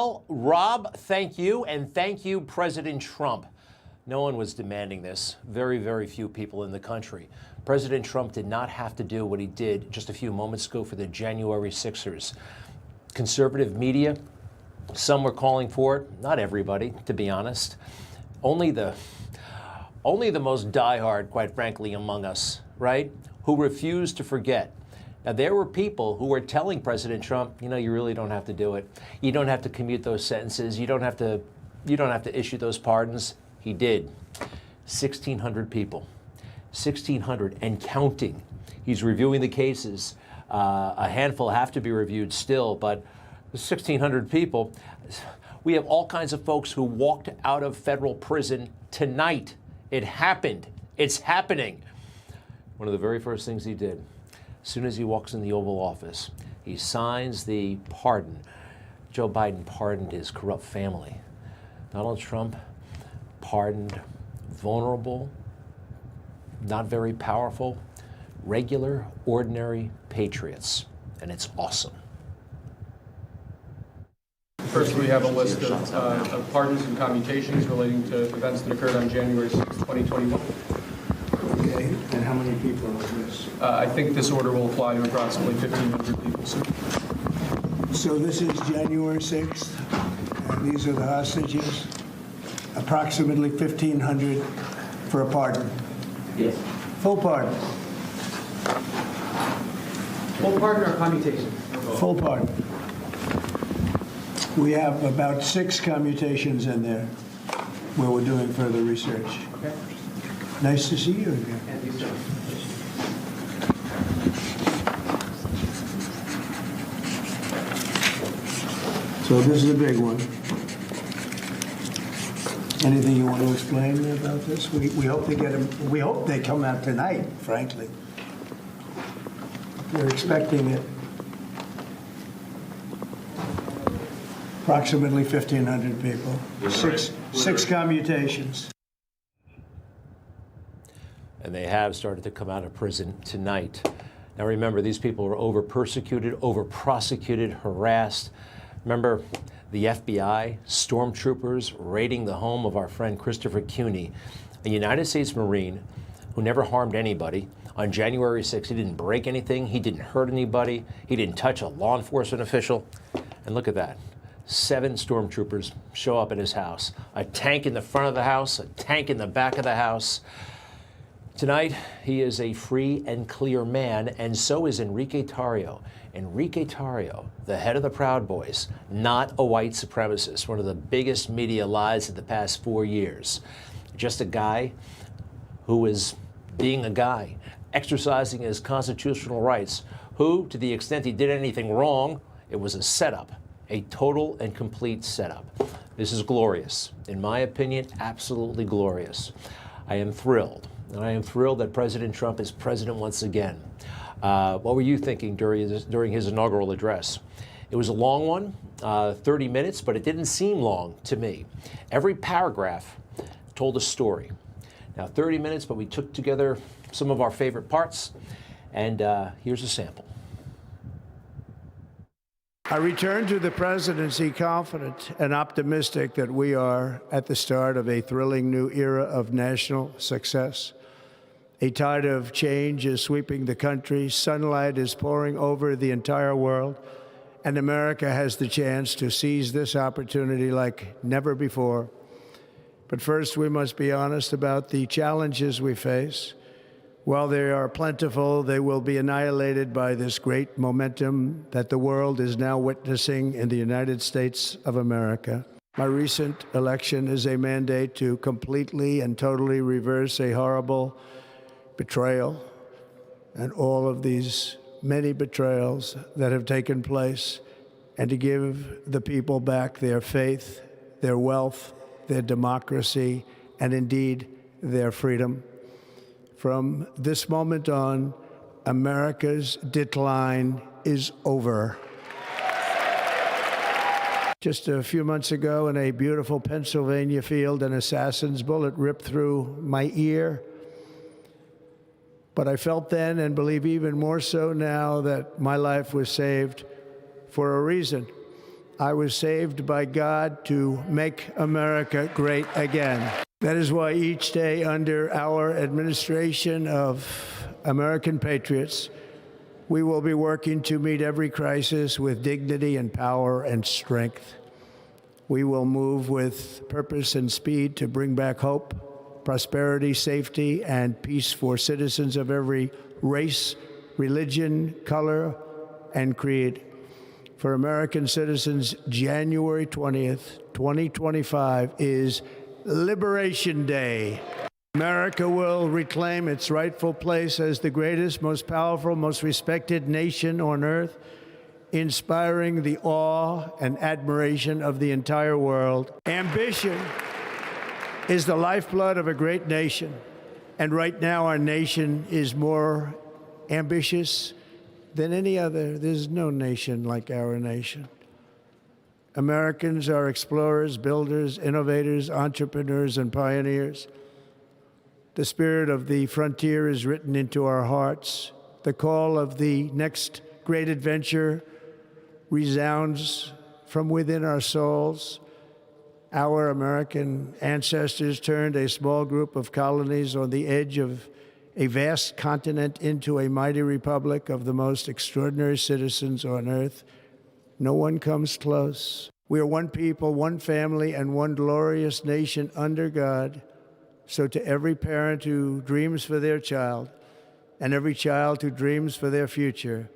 Well, Rob, thank you, and thank you, President Trump. No one was demanding this. Very, very few people in the country. President Trump did not have to do what he did just a few moments ago for the January 6ers. Conservative media, some were calling for it. Not everybody, to be honest. Only the most diehard, quite frankly, among us, right, who refused to forget. Now, there were people who were telling President Trump, you know, you really don't have to do it. You don't have to commute those sentences. You don't have to issue those pardons. He did. 1,600 people. 1,600 and counting. He's reviewing the cases. A handful have to be reviewed still, but 1,600 people. We have all kinds of folks who walked out of federal prison tonight. It happened. It's happening. One of the very first things he did, as soon as he walks in the Oval Office, he signs the pardon. Joe Biden pardoned his corrupt family. Donald Trump pardoned vulnerable, not very powerful, regular, ordinary patriots. And it's awesome. First, we have a list of pardons and commutations relating to events that occurred on January 6, 2021. Okay, and how many people is this? I think this order will apply to approximately 1,500 people. So this is January 6th, and these are the hostages. Approximately 1,500 for a pardon. Yes. Full pardon. Full pardon or commutation? Full pardon. We have about 6 commutations in there where we're doing further research. Okay. Nice to see you again. And you, sir. So this is a big one. Anything you want to explain about this? We hope they get them. We hope they come out tonight, frankly. We're expecting it. Approximately 1,500 people. Six commutations. And they have started to come out of prison tonight. Now remember, these people were over-persecuted, over-prosecuted, harassed. Remember the FBI, stormtroopers raiding the home of our friend Christopher Cuny, a United States Marine who never harmed anybody. On January 6th, he didn't break anything, he didn't hurt anybody, he didn't touch a law enforcement official. And look at that. 7 stormtroopers show up at his house. A tank in the front of the house, a tank in the back of the house. Tonight, he is a free and clear man, and so is Enrique Tarrio. Enrique Tarrio, the head of the Proud Boys, not a white supremacist, one of the biggest media lies of the past 4 years. Just a guy who is being a guy, exercising his constitutional rights, who, to the extent he did anything wrong, it was a setup. A total and complete setup. This is glorious. In my opinion, absolutely glorious. I am thrilled. And I am thrilled that President Trump is president once again. What were you thinking during his inaugural address? It was a long one, 30 minutes, but it didn't seem long to me. Every paragraph told a story. Now, 30 minutes, but we took together some of our favorite parts, and here's a sample. I return to the presidency confident and optimistic that we are at the start of a thrilling new era of national success. A tide of change is sweeping the country, sunlight is pouring over the entire world, and America has the chance to seize this opportunity like never before. But first, we must be honest about the challenges we face. While they are plentiful, they will be annihilated by this great momentum that the world is now witnessing in the United States of America. My recent election is a mandate to completely and totally reverse a horrible betrayal and all of these many betrayals that have taken place, and to give the people back their faith, their wealth, their democracy, and indeed their freedom. From this moment on, America's decline is over. Just a few months ago, in a beautiful Pennsylvania field, an assassin's bullet ripped through my ear. But I felt then, and believe even more so now, that my life was saved for a reason. I was saved by God to make America great again. That is why each day under our administration of American patriots, we will be working to meet every crisis with dignity and power and strength. We will move with purpose and speed to bring back hope, prosperity, safety, and peace for citizens of every race, religion, color, and creed. For American citizens, January 20th, 2025 is Liberation Day. America will reclaim its rightful place as the greatest, most powerful, most respected nation on earth, inspiring the awe and admiration of the entire world. Ambition is the lifeblood of a great nation, and right now our nation is more ambitious than any other. There's no nation like our nation. Americans are explorers, builders, innovators, entrepreneurs, and pioneers. The spirit of the frontier is written into our hearts. The call of the next great adventure resounds from within our souls. Our American ancestors turned a small group of colonies on the edge of a vast continent into a mighty republic of the most extraordinary citizens on earth. No one comes close. We are one people, one family, and one glorious nation under God. So to every parent who dreams for their child, and every child who dreams for their future,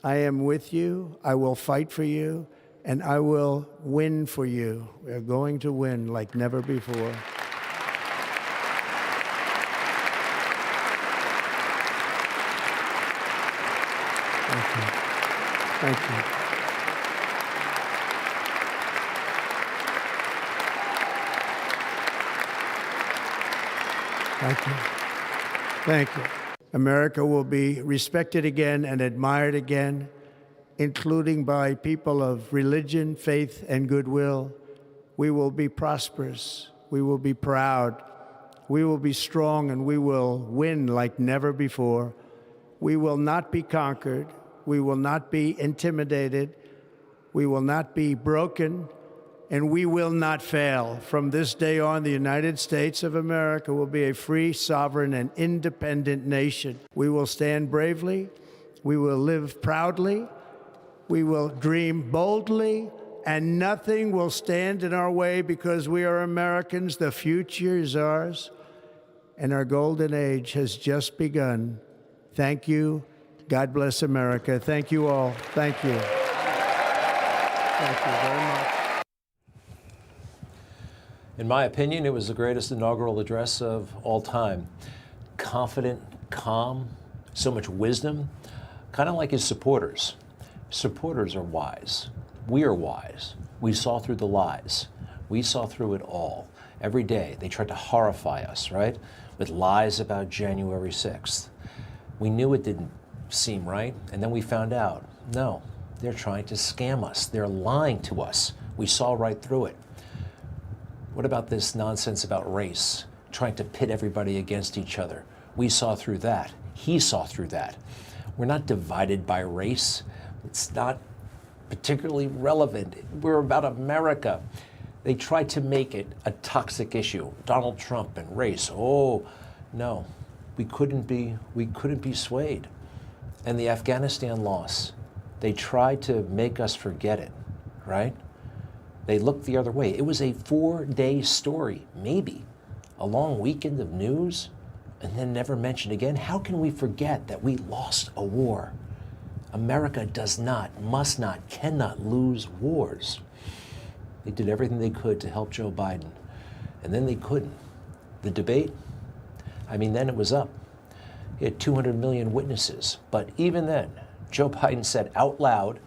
I am with you, I will fight for you, and I will win for you. We are going to win like never before. Thank you. Thank you. Thank you. America will be respected again and admired again, including by people of religion, faith, and goodwill. We will be prosperous. We will be proud. We will be strong, and we will win like never before. We will not be conquered. We will not be intimidated. We will not be broken, and we will not fail. From this day on, the United States of America will be a free, sovereign, and independent nation. We will stand bravely. We will live proudly. We will dream boldly, and nothing will stand in our way because we are Americans. The future is ours, and our golden age has just begun. Thank you. God bless America. Thank you all. Thank you. Thank you very much. In my opinion, it was the greatest inaugural address of all time. Confident, calm, so much wisdom, kind of like his supporters. Supporters are wise. We are wise. We saw through the lies. We saw through it all. Every day, they tried to horrify us, right? With lies about January 6th. We knew it didn't seem right, and then we found out, no, they're trying to scam us. They're lying to us. We saw right through it. What about this nonsense about race, trying to pit everybody against each other? We saw through that. He saw through that. We're not divided by race. It's not particularly relevant. We're about America. They tried to make it a toxic issue. Donald Trump and race. Oh, no, we couldn't be swayed. And the Afghanistan loss, they tried to make us forget it, right? They looked the other way. It was a 4-day story, maybe. A long weekend of news, and then never mentioned again. How can we forget that we lost a war? America does not, must not, cannot lose wars. They did everything they could to help Joe Biden, and then they couldn't. The debate, I mean, then it was up. He had 200 million witnesses, but even then, Joe Biden said out loud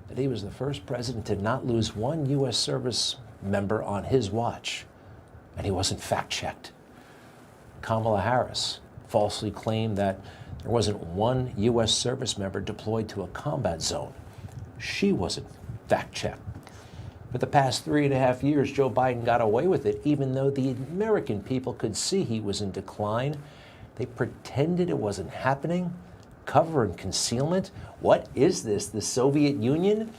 that he was the first president to not lose one U.S. service member on his watch, and he wasn't fact-checked. Kamala Harris falsely claimed that there wasn't one U.S. service member deployed to a combat zone. She wasn't fact-checked. For the past 3.5 years, Joe Biden got away with it, even though the American people could see he was in decline. They pretended it wasn't happening. Cover and concealment? What is this, the Soviet Union?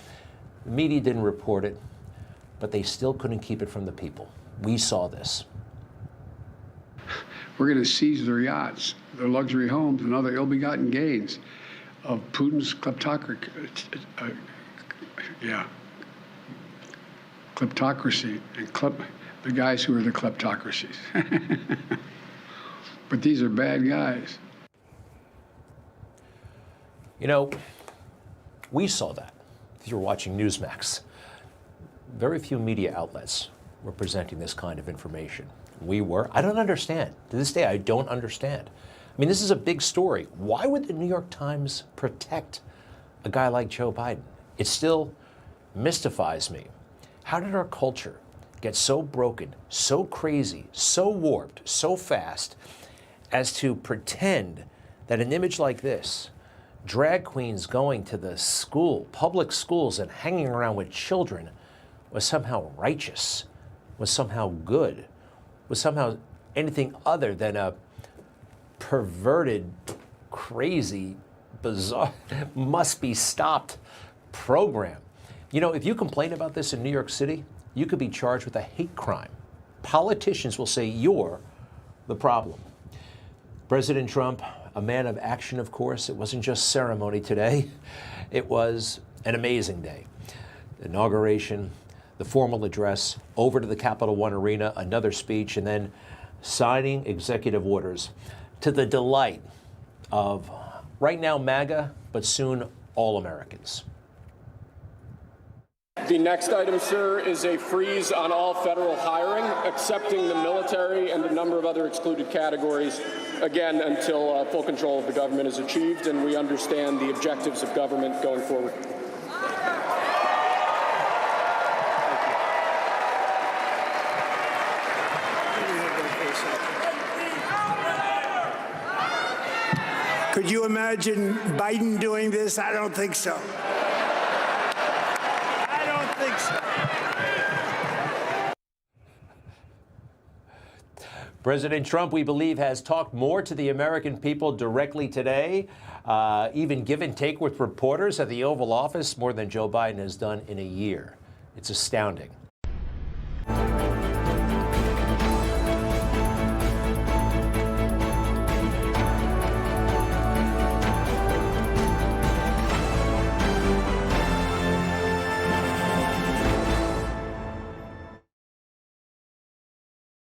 The media didn't report it, but they still couldn't keep it from the people. We saw this. We're going to seize their yachts, their luxury homes, and other ill-begotten gains of Putin's kleptocracy. Kleptocracy and the guys who are the kleptocracies. But these are bad guys. You know, we saw that. If you're watching Newsmax, very few media outlets were presenting this kind of information. We were. I don't understand. To this day, I don't understand. I mean, this is a big story. Why would the New York Times protect a guy like Joe Biden? It still mystifies me. How did our culture get so broken, so crazy, so warped, so fast as to pretend that an image like this, drag queens going to the school, public schools, and hanging around with children, was somehow righteous, was somehow good, was somehow anything other than a perverted, crazy, bizarre, must be stopped program? You know, if you complain about this in New York City, you could be charged with a hate crime. Politicians will say you're the problem. President Trump, a man of action, of course. It wasn't just ceremony today. It was an amazing day. The inauguration, the formal address, over to the Capital One Arena, another speech, and then signing executive orders to the delight of, right now, MAGA, but soon all Americans. The next item, sir, is a freeze on all federal hiring, excepting the military and a number of other excluded categories, again, until full control of the government is achieved and we understand the objectives of government going forward. Could you imagine Biden doing this? I don't think so. I don't think so. President Trump, we believe, has talked more to the American people directly today, even give and take with reporters at the Oval Office, more than Joe Biden has done in a year. It's astounding.